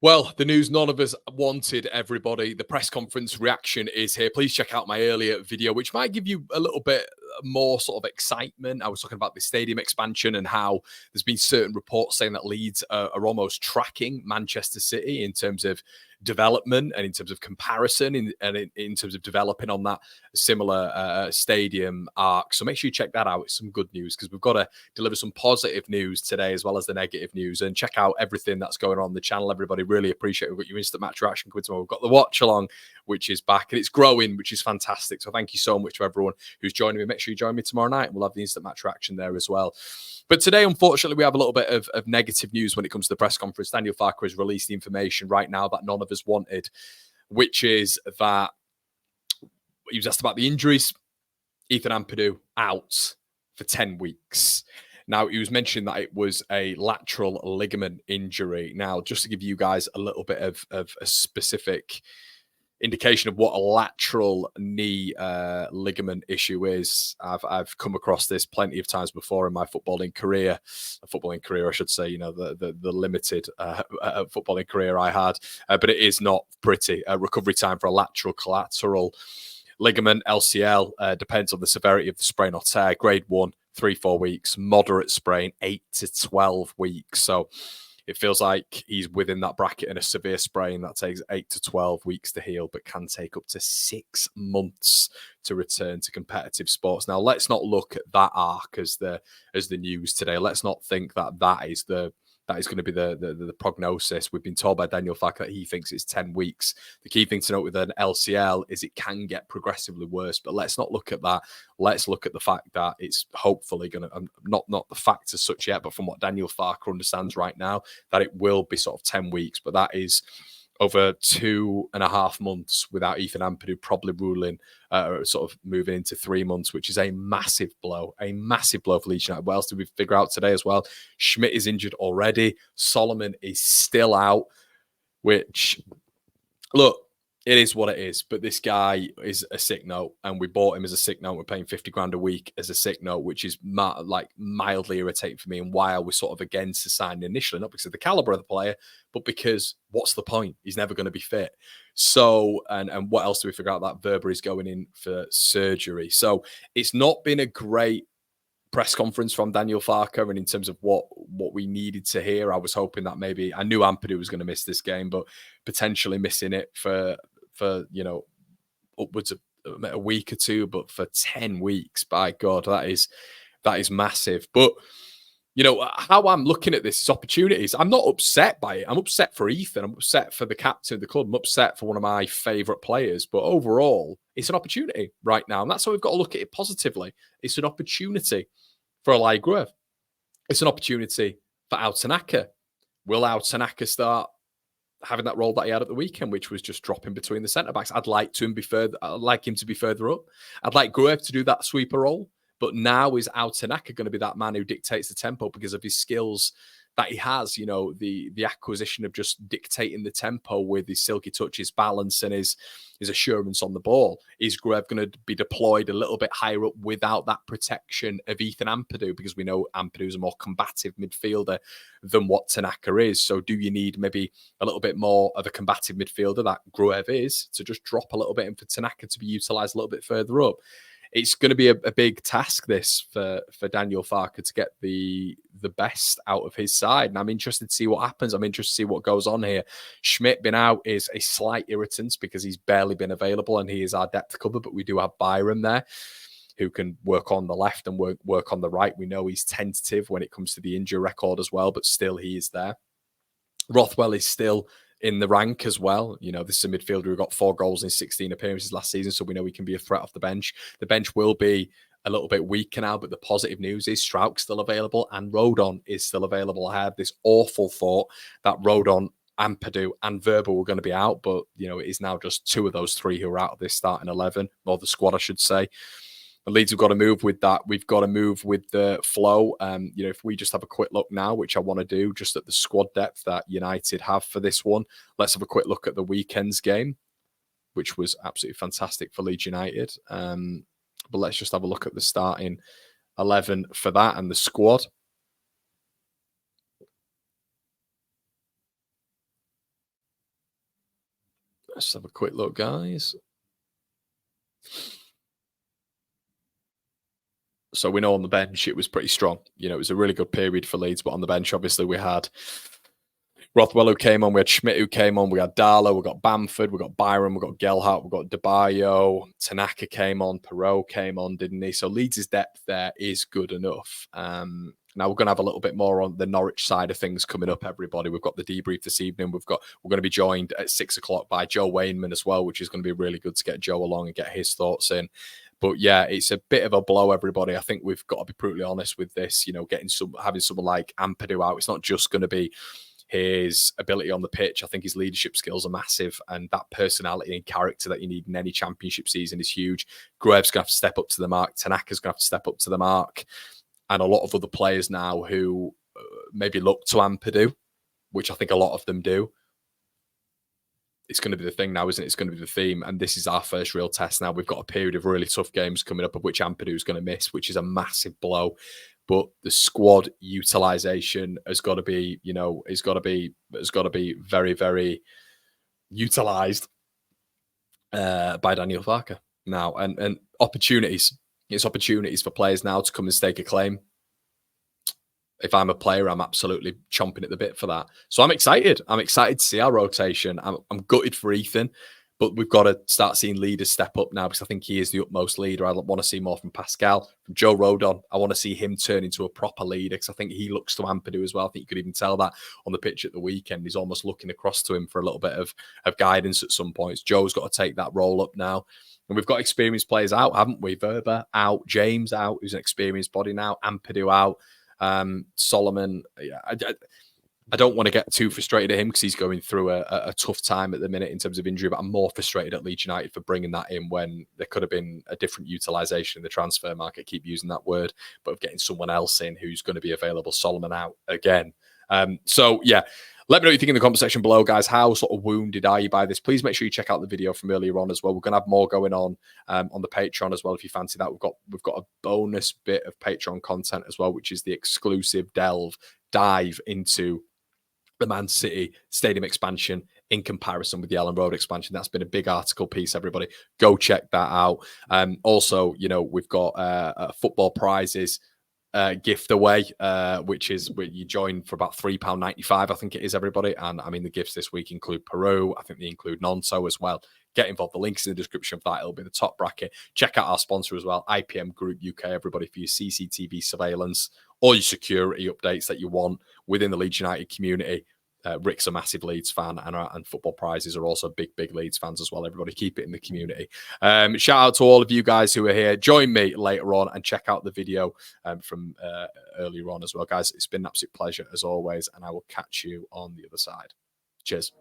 Well, the news none of us wanted, everybody. The press conference reaction is here. Please check out my earlier video, which might give you a little bit more sort of excitement. I was talking about the stadium expansion and how there's been certain reports saying that Leeds are almost tracking Manchester City in terms of development and in terms of comparison and in terms of developing on that similar stadium arc. So make sure you check that out. It's some good news because we've got to deliver some positive news today as well as the negative news, and check out everything that's going on the channel. Everybody really appreciate it. We've got your instant match reaction coming tomorrow. We've got the watch along, which is back and it's growing, which is fantastic. So thank you so much to everyone who's joining me. Make sure you join me tomorrow night. We'll have the instant match reaction there as well. But today, unfortunately, we have a little bit of negative news when it comes to the press conference. Daniel Farke has released the information right now that none of us wanted, which is that he was asked about the injuries. Ethan Ampadu out for 10 weeks. Now, he was mentioning that it was a lateral ligament injury. Now, just to give you guys a little bit of a specific indication of what a lateral knee ligament issue is, I've come across this plenty of times before in my footballing career, I should say, you know, the limited footballing career I had, but it is not pretty. Recovery time for a lateral collateral ligament, LCL, depends on the severity of the sprain or tear. Grade 1, 3-4 weeks. Moderate sprain, 8 to 12 weeks. So it feels like he's within that bracket, in a severe sprain that takes 8 to 12 weeks to heal, but can take up to 6 months to return to competitive sports. Now, let's not look at that arc as the news today. Let's not think that that is going to be the prognosis. We've been told by Daniel Farke that he thinks it's 10 weeks. The key thing to note with an LCL is it can get progressively worse, but let's not look at that. Let's look at the fact that it's hopefully going to, not the facts as such yet, but from what Daniel Farke understands right now, that it will be sort of 10 weeks, but that is over 2.5 months without Ethan Ampadu, probably ruling sort of moving into 3 months, which is a massive blow for Leeds United. What else did we figure out today as well? Schmidt is injured already. Solomon is still out, which, look, it is what it is, but this guy is a sick note, and we bought him as a sick note. We're paying 50 grand a week as a sick note, which is mildly irritating for me, and why I was sort of against the signing initially, not because of the caliber of the player, but because what's the point? He's never going to be fit. So, and what else do we figure out? That Verber is going in for surgery. So it's not been a great press conference from Daniel Farke, and in terms of what we needed to hear. I was hoping that maybe, I knew Ampadu was going to miss this game, but potentially missing it for you know, upwards of a week or two, but for 10 weeks, by God, that is massive. But you know, how I'm looking at this is opportunities. I'm not upset by it. I'm upset for Ethan. I'm upset for the captain of the club. I'm upset for one of my favourite players. But overall, it's an opportunity right now. And that's how we've got to look at it positively. It's an opportunity for Eli Gruev. It's an opportunity for Al Tanaka. Will Al Tanaka start having that role that he had at the weekend, which was just dropping between the centre-backs? I'd like him to be further up. I'd like Gruev to do that sweeper role. But now is Al Tanaka going to be that man who dictates the tempo because of his skills that he has? You know, the acquisition of just dictating the tempo with his silky touch, his balance, and his assurance on the ball. Is Gruev going to be deployed a little bit higher up without that protection of Ethan Ampadu? Because we know Ampadu is a more combative midfielder than what Tanaka is. So do you need maybe a little bit more of a combative midfielder that Gruev is, to just drop a little bit and for Tanaka to be utilised a little bit further up? It's going to be a big task, this, for Daniel Farke to get the best out of his side. And I'm interested to see what happens. I'm interested to see what goes on here. Schmidt being out is a slight irritant because he's barely been available and he is our depth cover, but we do have Byram there who can work on the left and work on the right. We know he's tentative when it comes to the injury record as well, but still he is there. Rothwell is still in the rank as well. You know, this is a midfielder who got 4 goals in 16 appearances last season, so we know he can be a threat off the bench. The bench will be a little bit weaker now, but the positive news is Strauk's still available and Rodon is still available. I had this awful thought that Rodon, Ampadu and Verber were going to be out, but, you know, it is now just 2 of those 3 who are out of this starting 11, or the squad, I should say. The Leeds have got to move with that. We've got to move with the flow. You know, if we just have a quick look now, which I want to do, just at the squad depth that United have for this one. Let's have a quick look at the weekend's game, which was absolutely fantastic for Leeds United. But let's just have a look at the starting 11 for that and the squad. Let's have a quick look, guys. So we know on the bench it was pretty strong. You know, it was a really good period for Leeds, but on the bench, obviously, we had Rothwell who came on, we had Schmidt who came on, we had Darlow, we got Bamford, we got Byron, we got Gelhardt, we got DeBayo, Tanaka came on, Perot came on, didn't he? So Leeds' depth there is good enough. Now we're going to have a little bit more on the Norwich side of things coming up, everybody. We've got the debrief this evening. We're going to be joined at 6 o'clock by Joe Wainman as well, which is going to be really good to get Joe along and get his thoughts in. But yeah, it's a bit of a blow, everybody. I think we've got to be brutally honest with this. You know, having someone like Ampadu out, it's not just going to be his ability on the pitch. I think his leadership skills are massive, and that personality and character that you need in any championship season is huge. Gruev's going to have to step up to the mark. Tanaka's going to have to step up to the mark. And a lot of other players now who maybe look to Ampadu, which I think a lot of them do. It's going to be the thing now, isn't it? It's going to be the theme. And this is our first real test now. We've got a period of really tough games coming up, of which Ampadu is going to miss, which is a massive blow. But the squad utilization has got to be, you know, has got to be very, very utilized by Daniel Farke now. And opportunities. It's opportunities for players now to come and stake a claim. If I'm a player, I'm absolutely chomping at the bit for that. So I'm excited. I'm excited to see our rotation. I'm gutted for Ethan, but we've got to start seeing leaders step up now because I think he is the utmost leader. I want to see more from Pascal, from Joe Rodon. I want to see him turn into a proper leader because I think he looks to Ampadu as well. I think you could even tell that on the pitch at the weekend. He's almost looking across to him for a little bit of guidance at some points. Joe's got to take that role up now. And we've got experienced players out, haven't we? Verba out, James out, who's an experienced body now, Ampadu out, Solomon. Yeah, I don't want to get too frustrated at him because he's going through a tough time at the minute in terms of injury, but I'm more frustrated at Leeds United for bringing that in when there could have been a different utilisation in the transfer market. I keep using that word, but of getting someone else in who's going to be available. Solomon out again. So, yeah. Let me know what you think in the comment section below, guys. How sort of wounded are you by this? Please make sure you check out the video from earlier on as well. We're going to have more going on the Patreon as well. If you fancy that, we've got a bonus bit of Patreon content as well, which is the exclusive dive into the Man City stadium expansion in comparison with the Ellen Road expansion. That's been a big article piece, everybody. Go check that out. Also, you know, we've got football prizes gift away, which is where you join for about £3.95, I think it is, everybody. And I mean, the gifts this week include Peru. I think they include Nonto as well. Get involved. The link's in the description for that. It'll be the top bracket. Check out our sponsor as well, IPM Group UK, everybody, for your CCTV surveillance, all your security updates that you want within the Leeds United community. Rick's a massive Leeds fan, and football prizes are also big Leeds fans as well. Everybody, keep it in the community. Shout out to all of you guys who are here. Join me later on and check out the video from earlier on as well, guys. It's been an absolute pleasure as always, and I will catch you on the other side. Cheers.